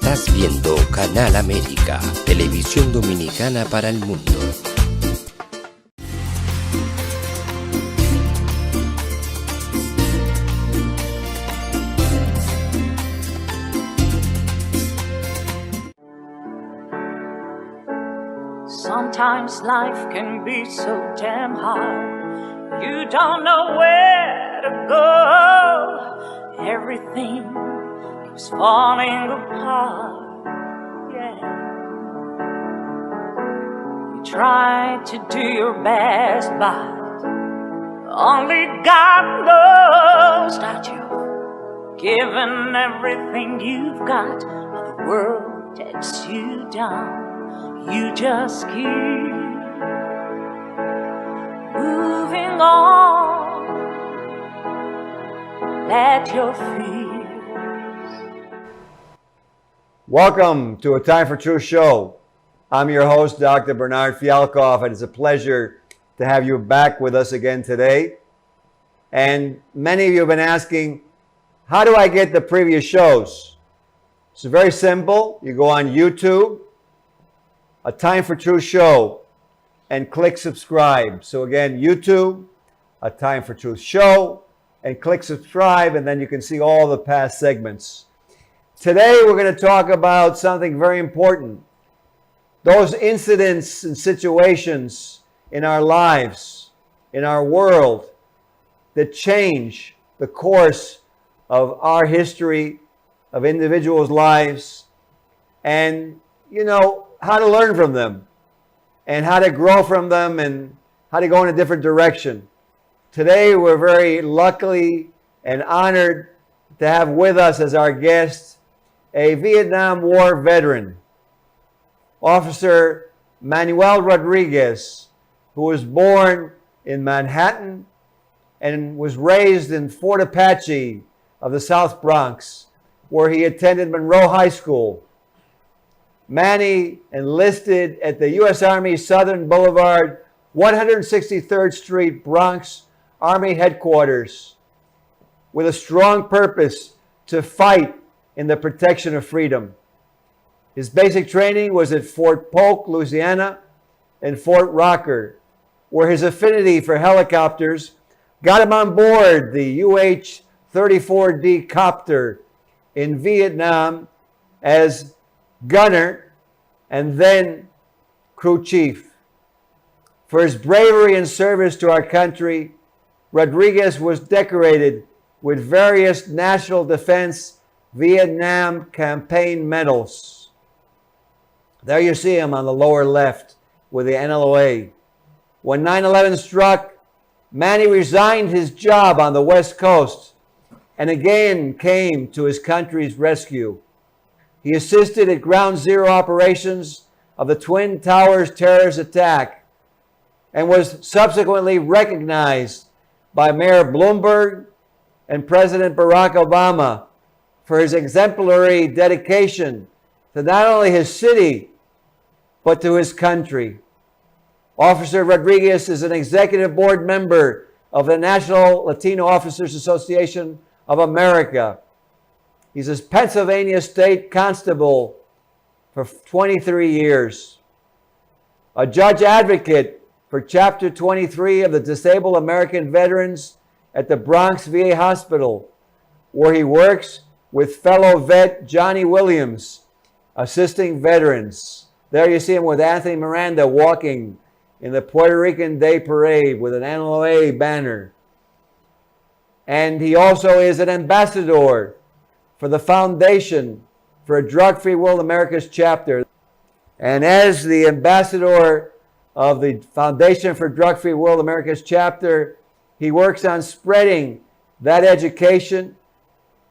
Estás viendo Canal América, televisión dominicana para el mundo. Sometimes life can be so damn hard. You don't know where to go. Everything keeps falling apart. Yeah. You try to do your best, but only God knows that you've given everything you've got, but the world takes you down. You just keep moving on. Let your fears. Welcome to A Time for Truth show. I'm your host, Dr. Bernard Fialkoff, and it's a pleasure to have you back with us again today. And many of you have been asking, how do I get the previous shows? It's very simple. You go on YouTube, A Time for Truth show, and click subscribe. So again, YouTube, A Time for Truth show, and click subscribe, and then you can see all the past segments. Today we're going to talk about something very important. Those incidents and situations in our lives, in our world, that change the course of our history, of individuals' lives, and how to learn from them and how to grow from them and how to go in a different direction. Today, we're very lucky and honored to have with us as our guest a Vietnam War veteran, Officer Manuel Rodriguez, who was born in Manhattan and was raised in Fort Apache of the South Bronx, where he attended Monroe High School. Manny enlisted at the U.S. Army Southern Boulevard, 163rd Street, Bronx Army Headquarters, with a strong purpose to fight in the protection of freedom. His basic training was at Fort Polk, Louisiana, and Fort Rocker, where his affinity for helicopters got him on board the UH-34D copter in Vietnam as gunner and then crew chief. For his bravery and service to our country, Rodriguez was decorated with various National Defense Vietnam Campaign medals. There you see him on the lower left with the NLOA. When 9/11 struck, Manny resigned his job on the West Coast and again came to his country's rescue. He assisted at ground zero operations of the Twin Towers terrorist attack and was subsequently recognized by Mayor Bloomberg and President Barack Obama for his exemplary dedication to not only his city, but to his country. Officer Rodriguez is an executive board member of the National Latino Officers Association of America. He's a Pennsylvania State Constable for 23 years. A judge advocate for Chapter 23 of the Disabled American Veterans at the Bronx VA Hospital, where he works with fellow vet Johnny Williams, assisting veterans. There you see him with Anthony Miranda walking in the Puerto Rican Day Parade with an NLA banner. And he also is an ambassador for the Foundation for a Drug-Free World America's chapter. And as the ambassador of the Foundation for Drug-Free World America's chapter, he works on spreading that education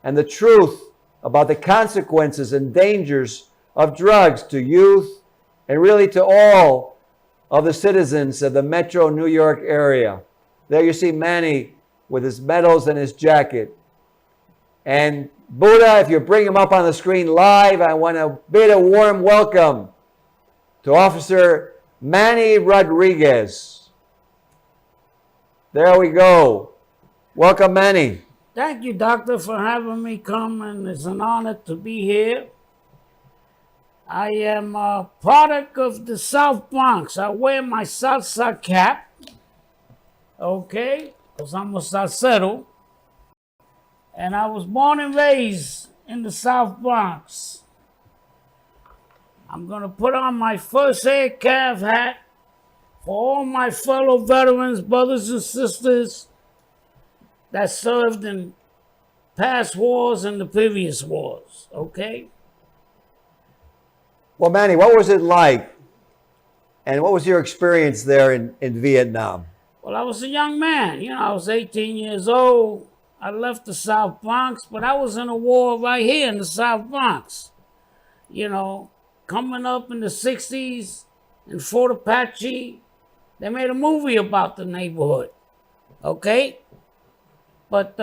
and the truth about the consequences and dangers of drugs to youth and really to all of the citizens of the Metro New York area. There you see Manny with his medals and his jacket. And Buddha, if you bring him up on the screen live, I want to bid a warm welcome to Officer Manny Rodriguez. There we go. Welcome, Manny. Thank you, Doctor, for having me come, and it's an honor to be here. I am a product of the South Bronx. I wear my salsa cap, okay, because I'm a salsero. And I was born and raised in the South Bronx. I'm going to put on my first aid calf hat for all my fellow veterans, brothers and sisters that served in past wars and the previous wars, okay? Well, Manny, what was it like? And what was your experience there in Vietnam? Well, I was a young man. I was 18 years old. I left the South Bronx, but I was in a war right here in the South Bronx. Coming up in the 60s in Fort Apache, they made a movie about the neighborhood, okay? But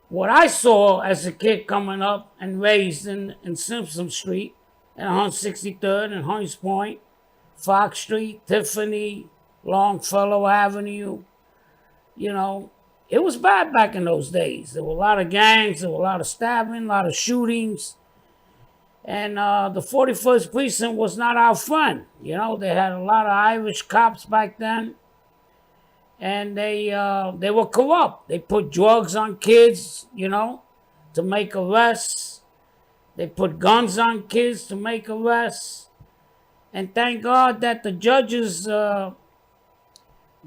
what I saw as a kid coming up and raised in Simpson Street and 163rd and Hunts Point, Fox Street, Tiffany, Longfellow Avenue, it was bad back in those days. There were a lot of gangs, there were a lot of stabbing, a lot of shootings. And the 41st Precinct was not our friend. They had a lot of Irish cops back then. And they were corrupt. They put drugs on kids, to make arrests. They put guns on kids to make arrests. And thank God that the judges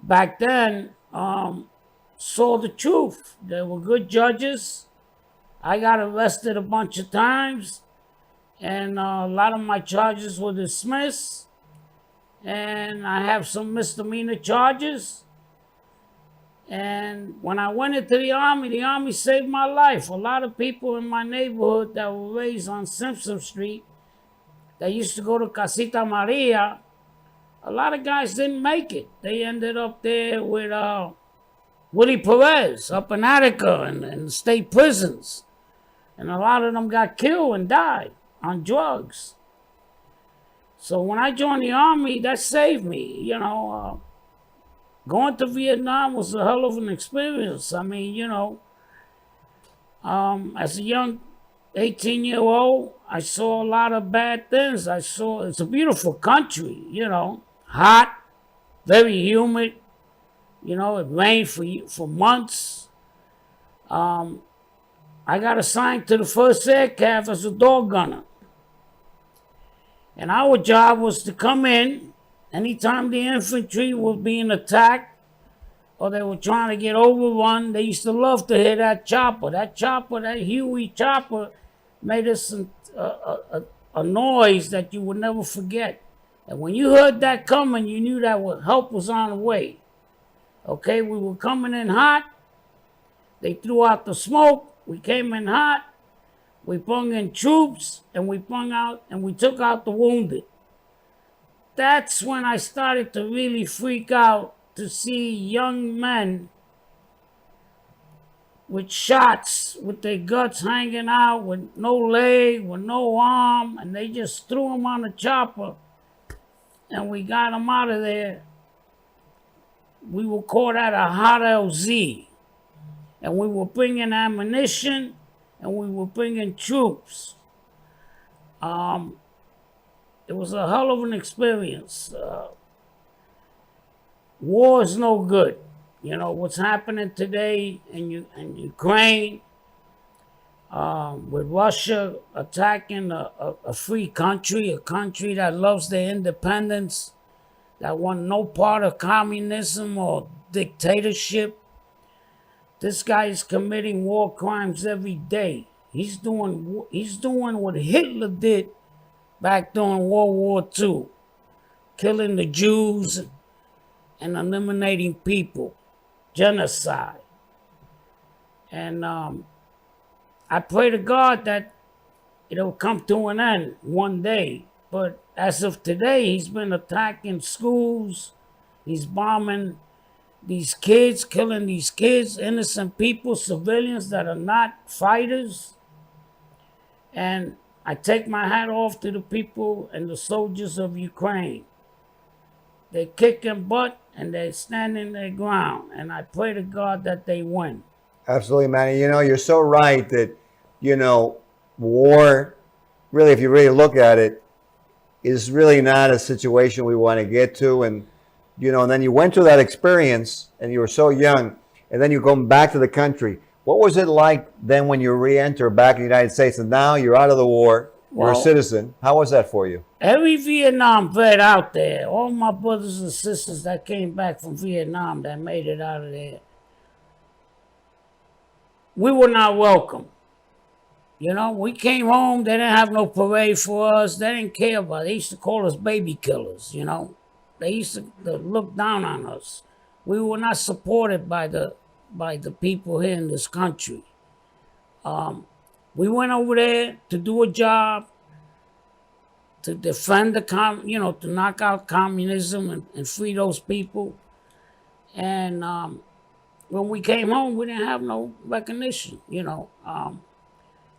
back then saw the truth. They were good judges. I got arrested a bunch of times. And a lot of my charges were dismissed. And I have some misdemeanor charges. And when I went into the Army saved my life. A lot of people in my neighborhood that were raised on Simpson Street, that used to go to Casita Maria, a lot of guys didn't make it. They ended up there with Willie Perez up in Attica and the state prisons. And a lot of them got killed and died on drugs. So when I joined the Army, that saved me. Going to Vietnam was a hell of an experience. I mean, as a young 18-year-old, I saw a lot of bad things. It's a beautiful country, hot, very humid. It rained for months. I got assigned to the 1st Air Cav as a dog gunner. And our job was to come in anytime the infantry was being attacked or they were trying to get overrun. They used to love to hear that chopper. That Huey chopper made us a noise that you would never forget. And when you heard that coming, you knew that help was on the way. Okay, we were coming in hot. They threw out the smoke. We came in hot. We brung in troops, and we took out the wounded. That's when I started to really freak out to see young men with shots, with their guts hanging out, with no leg, with no arm, and they just threw them on the chopper, and we got them out of there. We were caught at a hot LZ, and we were bringing ammunition, and we were bringing troops. It was a hell of an experience. War is no good. What's happening today in Ukraine, with Russia attacking a free country, a country that loves their independence, that want no part of communism or dictatorship. This guy is committing war crimes every day. He's doing what Hitler did back during World War II, killing the Jews and eliminating people, genocide. And I pray to God that it'll come to an end one day. But as of today, he's been attacking schools. He's bombing these kids, killing these kids, innocent people, civilians that are not fighters. And I take my hat off to the people and the soldiers of Ukraine. They're kicking butt and they're standing their ground. And I pray to God that they win. Absolutely, Manny. You're so right that, war really, if you really look at it, is really not a situation we want to get to. And, and then you went through that experience and you were so young, and then you go back to the country. What was it like then when you re-enter back in the United States and now you're out of the war, you're a citizen? How was that for you? Every Vietnam vet out there, all my brothers and sisters that came back from Vietnam that made it out of there, we were not welcome. We came home, they didn't have no parade for us, they didn't care about it. They used to call us baby killers, They used to look down on us. We were not supported by the people here in this country. We went over there to do a job, to defend to knock out communism and free those people. And when we came home, we didn't have no recognition,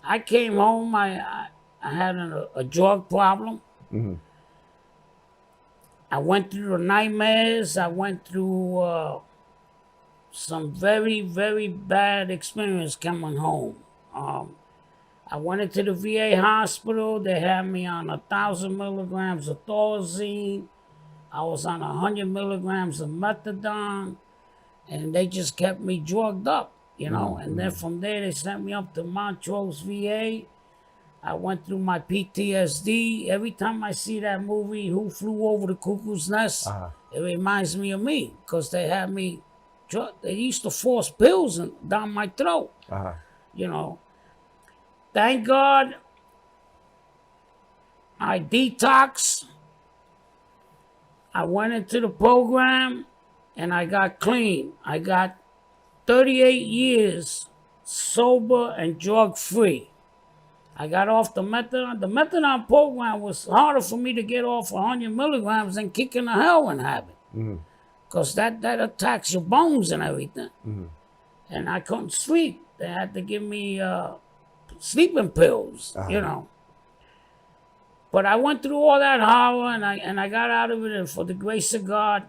I came home, I had a drug problem. Mm-hmm. I went through the nightmares. I went through some very, very bad experience coming home. I went into the VA hospital. They had me on 1,000 milligrams of Thorazine. I was on 100 milligrams of methadone. And they just kept me drugged up, And then from there, they sent me up to Montrose, VA. I went through my PTSD. Every time I see that movie, Who Flew Over the Cuckoo's Nest, it reminds me of me because they had me, they used to force pills down my throat, Thank God I detoxed. I went into the program and I got clean. I got 38 years sober and drug-free. I got off the methadone. The methadone program was harder for me to get off 100 milligrams than kicking a heroin habit. Because that attacks your bones and everything. And I couldn't sleep. They had to give me sleeping pills, But I went through all that horror and I got out of it. And for the grace of God,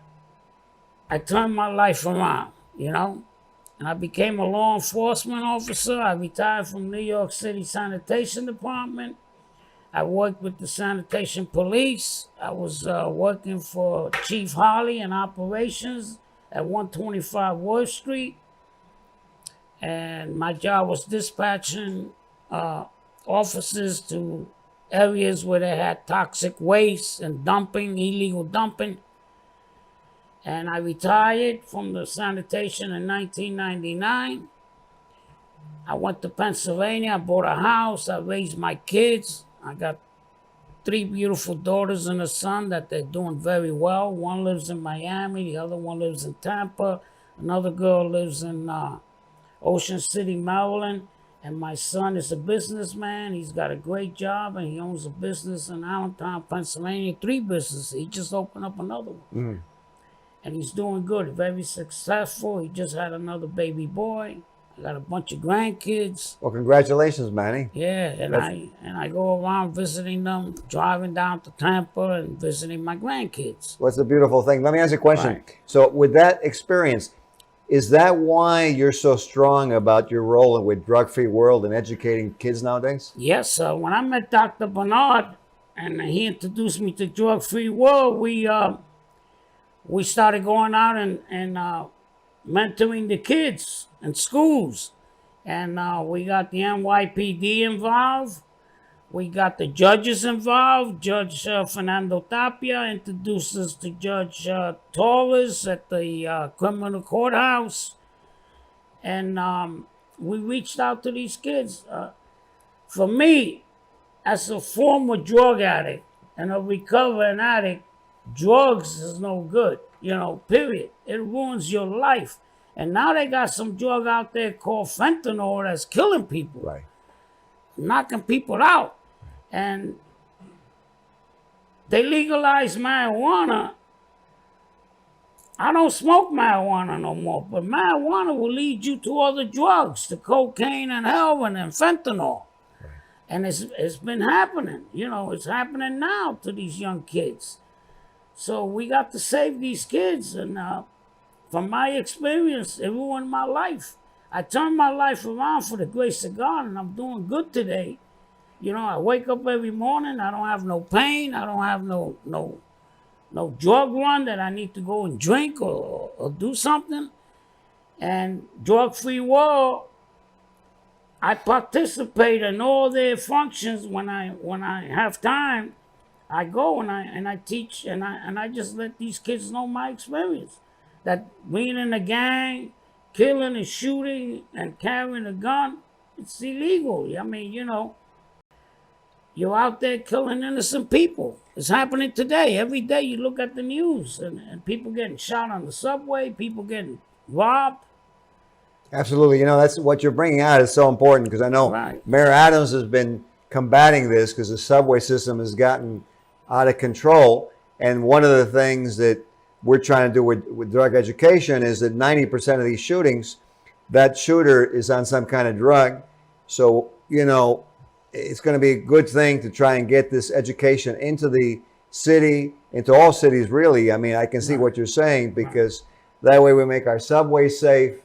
I turned my life around, And I became a law enforcement officer. I retired from New York City Sanitation Department. I worked with the sanitation police. I was working for Chief Harley in operations at 125 Wall Street. And my job was dispatching officers to areas where they had toxic waste and illegal dumping. And I retired from the sanitation in 1999. I went to Pennsylvania. I bought a house. I raised my kids. I got 3 beautiful daughters and a son that they're doing very well. One lives in Miami. The other one lives in Tampa. Another girl lives in Ocean City, Maryland. And my son is a businessman. He's got a great job, and he owns a business in Allentown, Pennsylvania. 3 businesses. He just opened up another one. And he's doing good, very successful. He just had another baby boy. I got a bunch of grandkids. Well, congratulations, Manny. Yeah, and I go around visiting them, driving down to Tampa and visiting my grandkids. What's the beautiful thing? Let me ask you a question. Right. So with that experience, is that why you're so strong about your role with Drug-Free World and educating kids nowadays? Yes, when I met Dr. Bernard and he introduced me to Drug-Free World, we started going out and mentoring the kids in schools. And we got the NYPD involved. We got the judges involved. Judge Fernando Tapia introduced us to Judge Torres at the criminal courthouse. And we reached out to these kids. For me, as a former drug addict and a recovering addict, drugs is no good, period. It ruins your life. And now they got some drug out there called fentanyl that's killing people. Right. Knocking people out. And they legalized marijuana. I don't smoke marijuana no more, but marijuana will lead you to other drugs, to cocaine and heroin and fentanyl. Right. And it's been happening. It's happening now to these young kids. So we got to save these kids. And from my experience, it ruined my life. I turned my life around for the grace of God, and I'm doing good today. You know, I wake up every morning. I don't have no pain. I don't have no drug run that I need to go and drink or do something. And drug-free world, I participate in all their functions when I have time. I go and I teach and I just let these kids know my experience. That being in a gang, killing and shooting and carrying a gun, it's illegal. I mean, you know, you're out there killing innocent people. It's happening today. Every day you look at the news and people getting shot on the subway, people getting robbed. Absolutely. You know, that's what you're bringing out is so important because I know Right. Mayor Adams has been combating this because the subway system has gotten out of control. And one of the things that we're trying to do with drug education is that 90% of these shootings, that shooter is on some kind of drug. So, you know, it's going to be a good thing to try and get this education into the city, into all cities, really. I mean, I can see what you're saying because that way we make our subways safe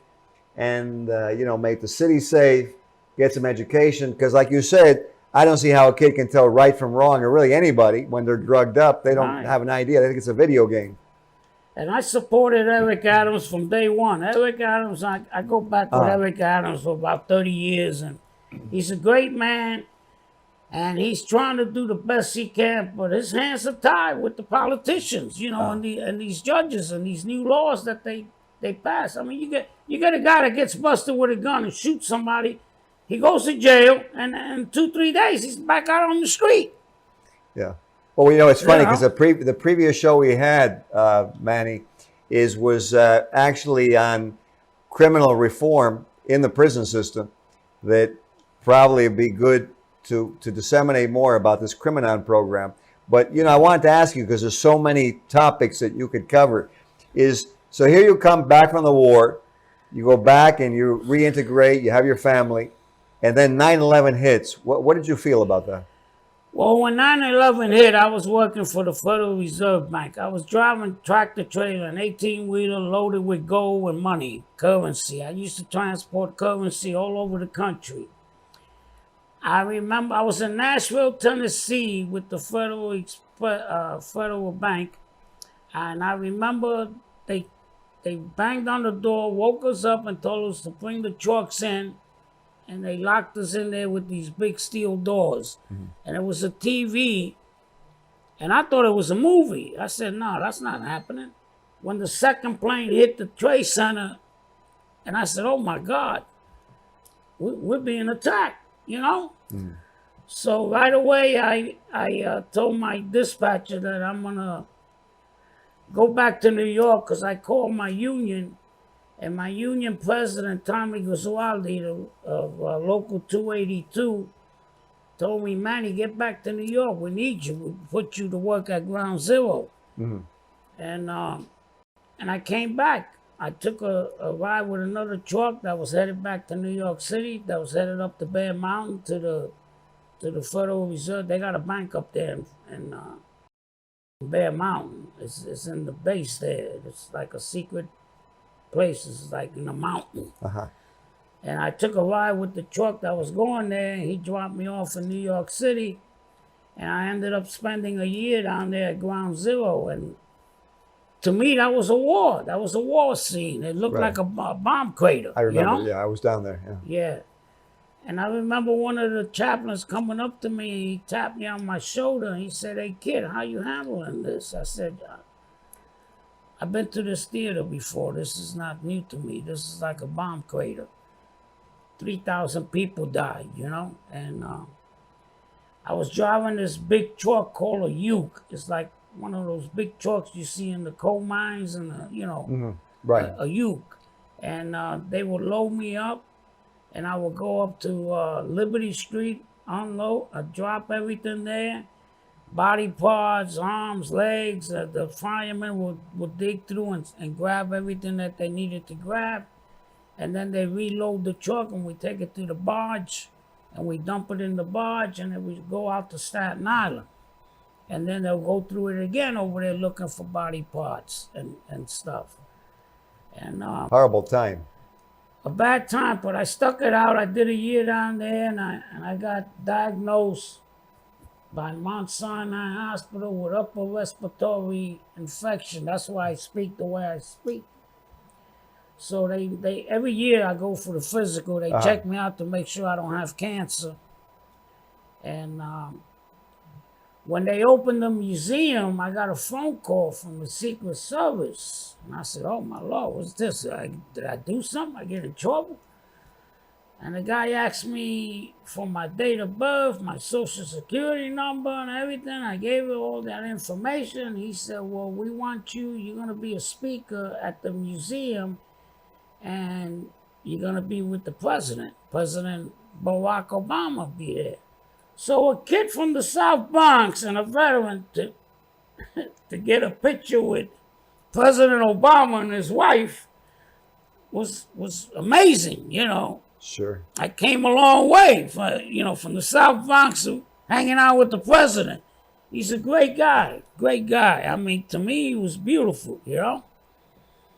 and, you know, make the city safe, get some education. Because like you said, I don't see how a kid can tell right from wrong, or really anybody, when they're drugged up. They don't have an idea. They think it's a video game. And I supported Eric Adams from day one. Eric Adams, I go back with Eric Adams for about 30 years, and he's a great man, and he's trying to do the best he can, but his hands are tied with the politicians, you know, and these judges and these new laws that they pass. I mean, you get a guy that gets busted with a gun and shoots somebody, he goes to jail, and in 2-3 days, he's back out on the street. Yeah. Well, you know, it's funny Yeah. because the previous show we had, Manny, was actually on criminal reform in the prison system. That probably would be good to disseminate more about this Criminon program. But you know, I wanted to ask you because there's so many topics that you could cover. So here you come back from the war, you go back and you reintegrate, you have your family, and then 9/11 hits. What did you feel about that? Well, when 9/11 hit, I was working for the Federal Reserve Bank. I was driving tractor trailer, an 18-wheeler loaded with gold and money, currency. I used to transport currency all over the country. I remember I was in Nashville, Tennessee with the Federal Bank, and I remember they banged on the door, woke us up and told us to bring the trucks in, and they locked us in there with these big steel doors. And it was a TV, and I thought it was a movie. I said, no, that's not happening. When the second plane hit the Trade Center, and I said, oh my God, we're being attacked, you know? So right away, I told my dispatcher that I'm gonna go back to New York because I called my union. And my union president, Tommy Gasualdi, of Local 282, told me, Manny, get back to New York. We need you. We put you to work at Ground Zero. And I came back. I took a ride with another truck that was headed back to New York City, that was headed up to Bear Mountain to the Federal Reserve. They got a bank up there in Bear Mountain. It's in the base there. It's like a secret places like in the mountain. And I took a ride with the truck that was going there, and he dropped me off in New York City, and I ended up spending a year down there at Ground Zero. And to me, that was a war. That was a war scene. It looked like a bomb crater. I remember. You know? Yeah, I was down there. Yeah. And I remember one of the chaplains coming up to me, he tapped me on my shoulder, and he said, hey, kid, how you handling this? I said, I've been to this theater before. This is not new to me. This is like a bomb crater. 3,000 people died, you know? And I was driving this big truck called a Uke. It's like one of those big trucks you see in the coal mines and, you know, Right. a Uke. And they would load me up, and I would go up to Liberty Street, unload, I'd drop everything there. Body parts, arms, legs, the firemen would dig through and grab everything that they needed to grab. And then they reload the truck, and we take it to the barge, and we dump it in the barge, and then we go out to Staten Island. And then they'll go through it again over there looking for body parts and stuff. And Horrible time. a bad time, but I stuck it out. I did a year down there, and I got diagnosed by Mount Sinai Hospital with upper respiratory infection. That's why I speak the way I speak. So they every year I go for the physical. They check me out to make sure I don't have cancer. And when they opened the museum, I got a phone call from the Secret Service. And I said, oh, my Lord, what's this? Did I do something? I get in trouble? And the guy asked me for my date of birth, my social security number, and everything. I gave him all that information. He said, well, we want you. You're going to be a speaker at the museum, and you're going to be with the president. President Barack Obama be there. So a kid from the South Bronx and a veteran to get a picture with President Obama and his wife was amazing, you know. Sure. I came a long way, from the South Bronx, hanging out with the president. He's a great guy, great guy. I mean, to me, he was beautiful, you know.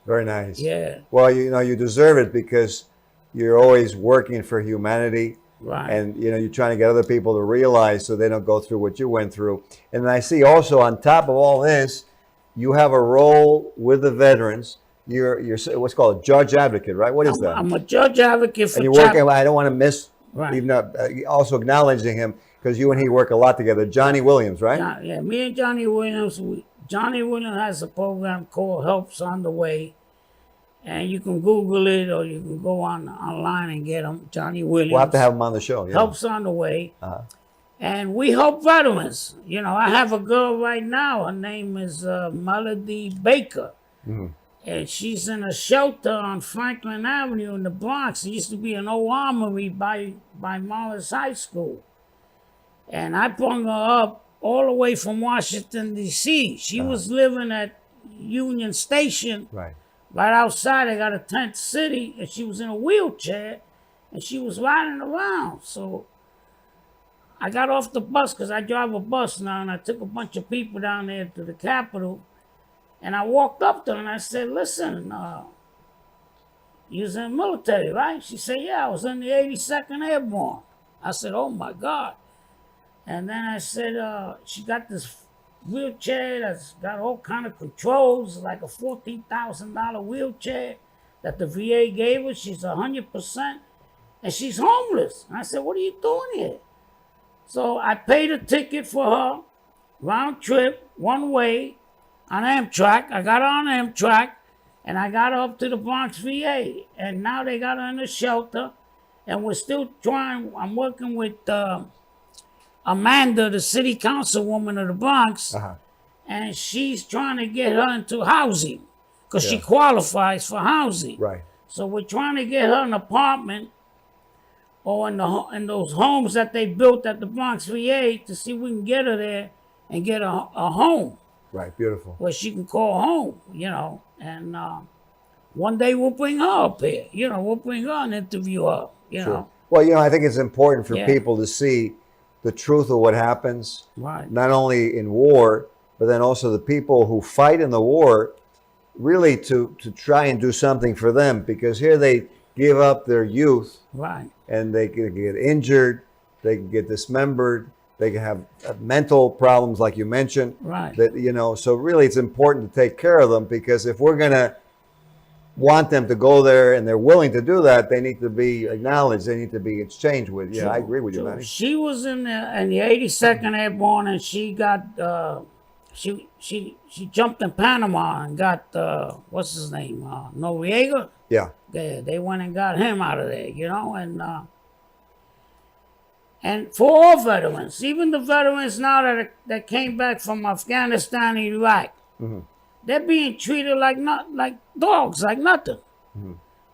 Very nice. Yeah. Well, you deserve it because you're always working for humanity. Right. And, you're trying to get other people to realize so they don't go through what you went through. And I see also on top of all this, you have a role with the veterans. You're what's called a judge advocate, right? What is that? I'm a judge advocate for and you're working, I don't want to miss, right. even also acknowledging him because you and he work a lot together. Johnny Williams, right? Yeah, me and Johnny Williams. Johnny Williams has a program called Helps on the Way. And you can Google it or you can go online and get him. Johnny Williams. We'll have to have him on the show. Yeah. Helps on the Way. And we help veterans. I have a girl right now. Her name is Melody Baker. Mm-hmm. And she's in a shelter on Franklin Avenue in the Bronx. It used to be an old armory by Morris High School. And I brought her up all the way from Washington, D.C. She was living at Union Station. Right outside, I got a tent city, and she was in a wheelchair, and she was riding around. So I got off the bus, because I drive a bus now, and I took a bunch of people down there to the Capitol, and I walked up to her, and I said, listen, you was in the military, right? She said, yeah, I was in the 82nd Airborne. I said, oh, my God. And then I said, she got this wheelchair that's got all kind of controls, like a $14,000 wheelchair that the VA gave her. She's 100%, and she's homeless. And I said, what are you doing here? So I paid a ticket for her, round trip, one way, on Amtrak. I got her on Amtrak, and I got her up to the Bronx VA. And now they got her in a shelter, and we're still trying. I'm working with Amanda, the city councilwoman of the Bronx, and she's trying to get her into housing because she qualifies for housing. Right. So we're trying to get her an apartment or in those homes that they built at the Bronx VA to see if we can get her there and get a home. Right, beautiful. Where she can call home, and one day we'll bring her up here. We'll bring her and interview her, Sure. Well, I think it's important for people to see the truth of what happens, not only in war, but then also the people who fight in the war, really to try and do something for them, because here they give up their youth, and they can get injured, they can get dismembered, they can have mental problems like you mentioned. That so really it's important to take care of them, because if we're going to want them to go there and they're willing to do that, they need to be acknowledged. They need to be exchanged with. Yeah, I agree with you, Manny. She was in the 82nd Airborne, and she got she jumped in Panama and got what's his name, Noriega. Yeah. They went and got him out of there, and for all veterans, even the veterans now that came back from Afghanistan and Iraq. They're being treated like dogs, like nothing.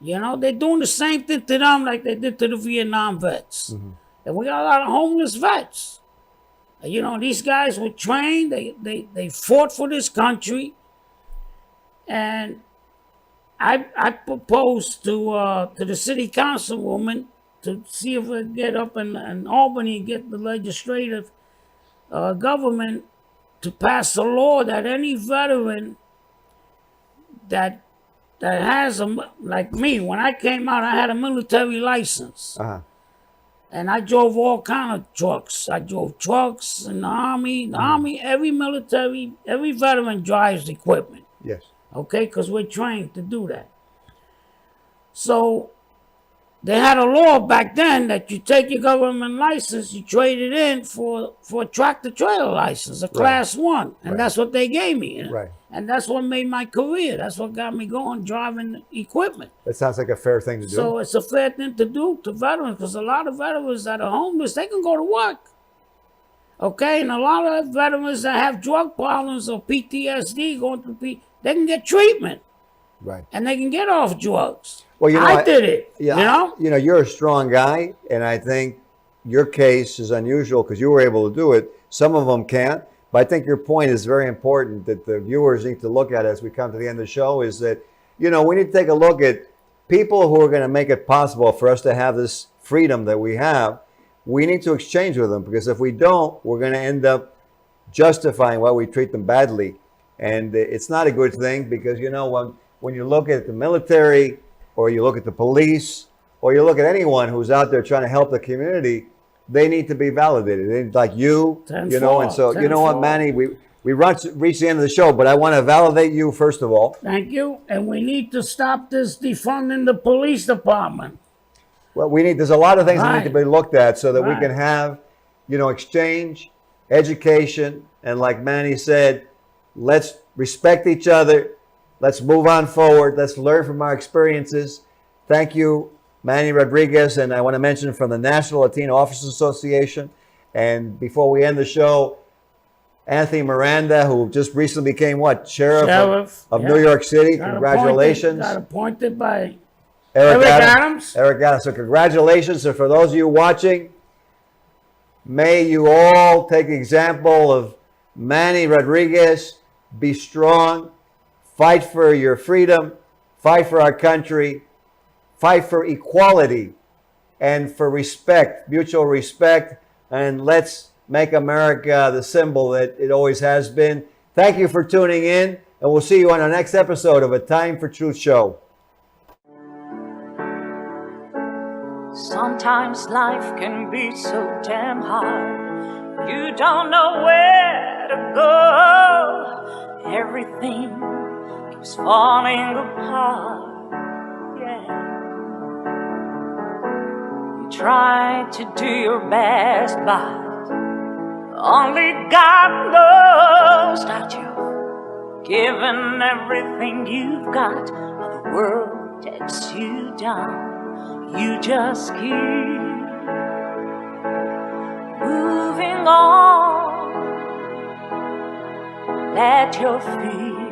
They're doing the same thing to them like they did to the Vietnam vets. And we got a lot of homeless vets. These guys were trained. They fought for this country. And I proposed to the city councilwoman to see if we could get up in Albany and get the legislative government to pass a law that any veteran that that has like me, when I came out, I had a military license. Uh-huh. And I drove all kind of trucks. I drove trucks in the Army. The Army, every military, every veteran drives equipment. Yes. Okay, because we're trained to do that. So they had a law back then that you take your government license, you trade it in for a tractor trailer license, a class 1. And that's what they gave me. Right. And that's what made my career. That's what got me going, driving equipment. That sounds like a fair thing to do. So it's a fair thing to do to veterans, because a lot of veterans that are homeless, they can go to work. Okay, and a lot of veterans that have drug problems or PTSD going through they can get treatment. Right. And they can get off drugs. Well, you know, I did it. Yeah, you know? You're a strong guy, and I think your case is unusual because you were able to do it. Some of them can't, but I think your point is very important that the viewers need to look at as we come to the end of the show, is that, you know, we need to take a look at people who are going to make it possible for us to have this freedom that we have. We need to exchange with them, because if we don't, we're going to end up justifying why we treat them badly. And it's not a good thing, because, you know, when you look at the military, or you look at the police, or you look at anyone who's out there trying to help the community, they need to be validated. They, like you know, and so, you know what, Manny, we reached the end of the show, but I want to validate you first of all. Thank you. And we need to stop this defunding the police department. Well, there's a lot of things that need to be looked at so that we can have, you know, exchange, education, and like Manny said, let's respect each other. Let's move on forward. Let's learn from our experiences. Thank you, Manny Rodriguez. And I want to mention from the National Latino Officers Association. And before we end the show, Anthony Miranda, who just recently became what? Sheriff of New York City. Congratulations. Got appointed by Eric Adams. Eric Adams. So congratulations. So for those of you watching, may you all take example of Manny Rodriguez. Be strong. Fight for your freedom, fight for our country, fight for equality, and for respect, mutual respect, and let's make America the symbol that it always has been. Thank you for tuning in, and we'll see you on our next episode of A Time for Truth show. Sometimes life can be so damn hard. You don't know where to go. Everything keeps falling apart, yeah. You try to do your best, but only God knows that you've given everything you've got, but the world takes you down. You just keep moving on. Let your feet